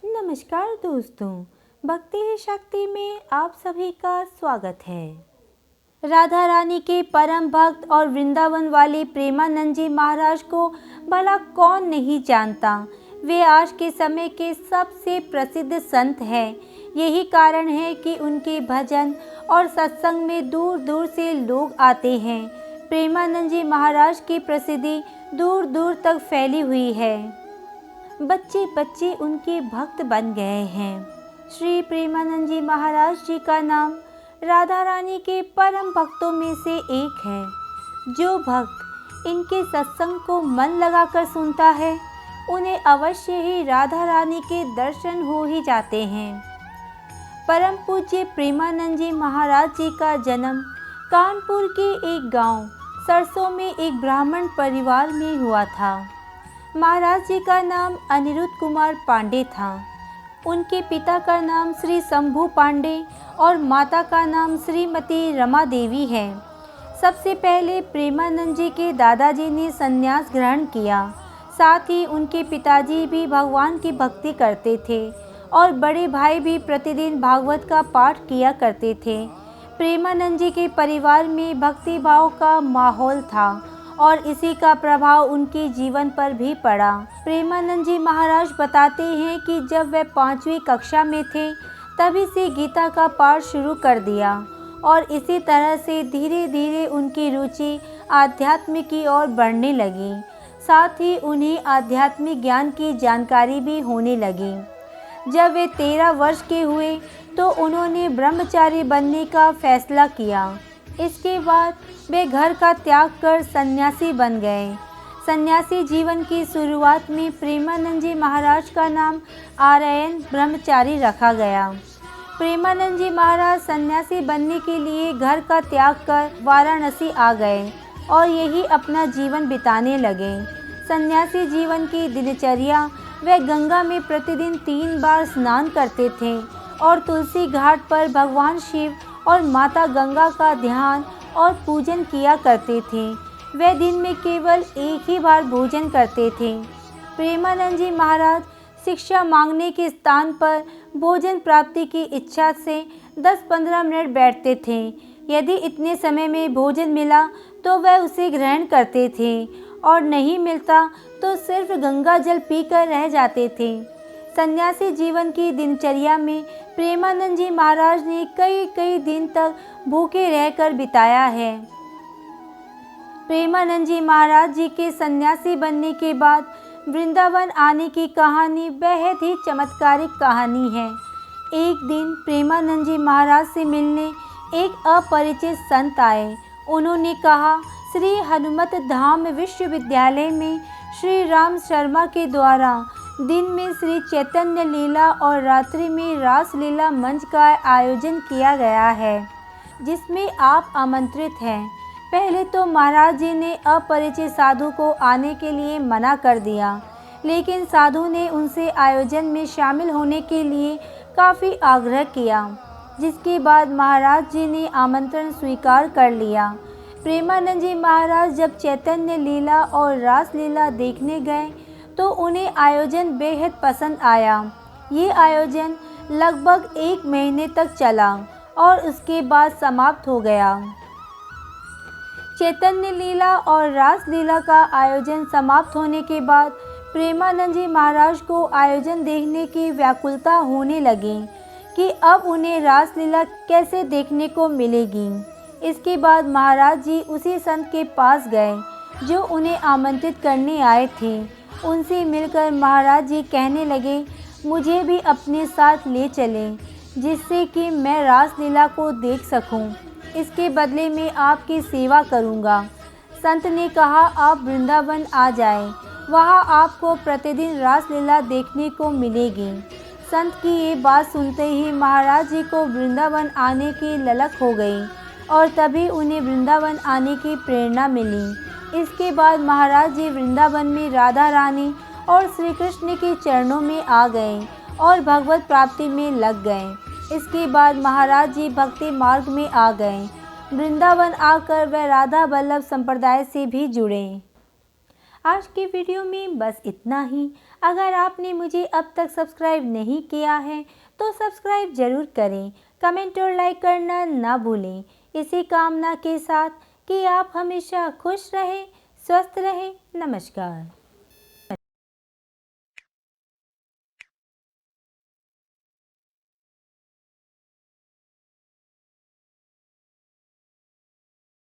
नमस्कार दोस्तों, भक्ति ही शक्ति में आप सभी का स्वागत है। राधा रानी के परम भक्त और वृंदावन वाले प्रेमानंद जी महाराज को भला कौन नहीं जानता। वे आज के समय के सबसे प्रसिद्ध संत हैं। यही कारण है कि उनके भजन और सत्संग में दूर दूर से लोग आते हैं। प्रेमानंद जी महाराज की प्रसिद्धि दूर दूर तक फैली हुई है। बच्चे बच्चे उनके भक्त बन गए हैं। श्री प्रेमानंद जी महाराज जी का नाम राधा रानी के परम भक्तों में से एक है। जो भक्त इनके सत्संग को मन लगाकर सुनता है, उन्हें अवश्य ही राधा रानी के दर्शन हो ही जाते हैं। परम पूज्य प्रेमानंद जी महाराज जी का जन्म कानपुर के एक गांव सरसों में एक ब्राह्मण परिवार में हुआ था। महाराज जी का नाम अनिरुद्ध कुमार पांडे था। उनके पिता का नाम श्री शंभू पांडे और माता का नाम श्रीमती रमा देवी है। सबसे पहले प्रेमानंद जी के दादाजी ने संन्यास ग्रहण किया। साथ ही उनके पिताजी भी भगवान की भक्ति करते थे और बड़े भाई भी प्रतिदिन भागवत का पाठ किया करते थे। प्रेमानंद जी के परिवार में भक्ति भाव का माहौल था और इसी का प्रभाव उनके जीवन पर भी पड़ा। प्रेमानंद जी महाराज बताते हैं कि जब वे 5वीं कक्षा में थे, तभी से गीता का पाठ शुरू कर दिया और इसी तरह से धीरे धीरे उनकी रुचि आध्यात्म की ओर बढ़ने लगी। साथ ही उन्हें आध्यात्मिक ज्ञान की जानकारी भी होने लगी। जब वे 13 वर्ष के हुए तो उन्होंने ब्रह्मचारी बनने का फैसला किया। इसके बाद वे घर का त्याग कर सन्यासी बन गए। सन्यासी जीवन की शुरुआत में प्रेमानंद जी महाराज का नाम आर्यन ब्रह्मचारी रखा गया। प्रेमानंद जी महाराज सन्यासी बनने के लिए घर का त्याग कर वाराणसी आ गए और यही अपना जीवन बिताने लगे। सन्यासी जीवन की दिनचर्या, वे गंगा में प्रतिदिन 3 बार स्नान करते थे और तुलसी घाट पर भगवान शिव और माता गंगा का ध्यान और पूजन किया करते थे। वे दिन में केवल एक ही बार भोजन करते थे। प्रेमानंद जी महाराज शिक्षा मांगने के स्थान पर भोजन प्राप्ति की इच्छा से 10-15 मिनट बैठते थे। यदि इतने समय में भोजन मिला तो वह उसे ग्रहण करते थे और नहीं मिलता तो सिर्फ गंगा जल पीकर रह जाते थे। सन्यासी जीवन की दिनचर्या में प्रेमानंद जी महाराज ने कई दिन तक भूखे रहकर बिताया है। प्रेमानंद जी महाराज जी के सन्यासी बनने के बाद वृंदावन आने की कहानी बेहद ही चमत्कारिक कहानी है। एक दिन प्रेमानंद जी महाराज से मिलने एक अपरिचित संत आए। उन्होंने कहा, श्री हनुमत धाम विश्वविद्यालय में श्री राम शर्मा के द्वारा दिन में श्री चैतन्य लीला और रात्रि में रास लीला मंच का आयोजन किया गया है, जिसमें आप आमंत्रित हैं। पहले तो महाराज जी ने अपरिचित साधु को आने के लिए मना कर दिया, लेकिन साधु ने उनसे आयोजन में शामिल होने के लिए काफ़ी आग्रह किया, जिसके बाद महाराज जी ने आमंत्रण स्वीकार कर लिया। प्रेमानंद जी महाराज जब चैतन्य लीला और रास लीला देखने गए तो उन्हें आयोजन बेहद पसंद आया। ये आयोजन लगभग 1 महीने तक चला और उसके बाद समाप्त हो गया। चैतन्य लीला और रास लीला का आयोजन समाप्त होने के बाद प्रेमानंद जी महाराज को आयोजन देखने की व्याकुलता होने लगी कि अब उन्हें रास लीला कैसे देखने को मिलेगी। इसके बाद महाराज जी उसी संत के पास गए जो उन्हें आमंत्रित करने आए थे। उनसे मिलकर महाराज जी कहने लगे, मुझे भी अपने साथ ले चलें, जिससे कि मैं रास लीला को देख सकूं। इसके बदले में आपकी सेवा करूंगा। संत ने कहा, आप वृंदावन आ जाएं, वहां आपको प्रतिदिन रास लीला देखने को मिलेगी। संत की ये बात सुनते ही महाराज जी को वृंदावन आने की ललक हो गई और तभी उन्हें वृंदावन आने की प्रेरणा मिली। इसके बाद महाराज जी वृंदावन में राधा रानी और श्री कृष्ण के चरणों में आ गए और भगवत प्राप्ति में लग गए। इसके बाद महाराज जी भक्ति मार्ग में आ गए। वृंदावन आकर वह राधा वल्लभ संप्रदाय से भी जुड़े। आज की वीडियो में बस इतना ही। अगर आपने मुझे अब तक सब्सक्राइब नहीं किया है तो सब्सक्राइब ज़रूर करें, कमेंट और लाइक करना ना भूलें। इसी कामना के साथ कि आप हमेशा खुश रहें, स्वस्थ रहें। नमस्कार।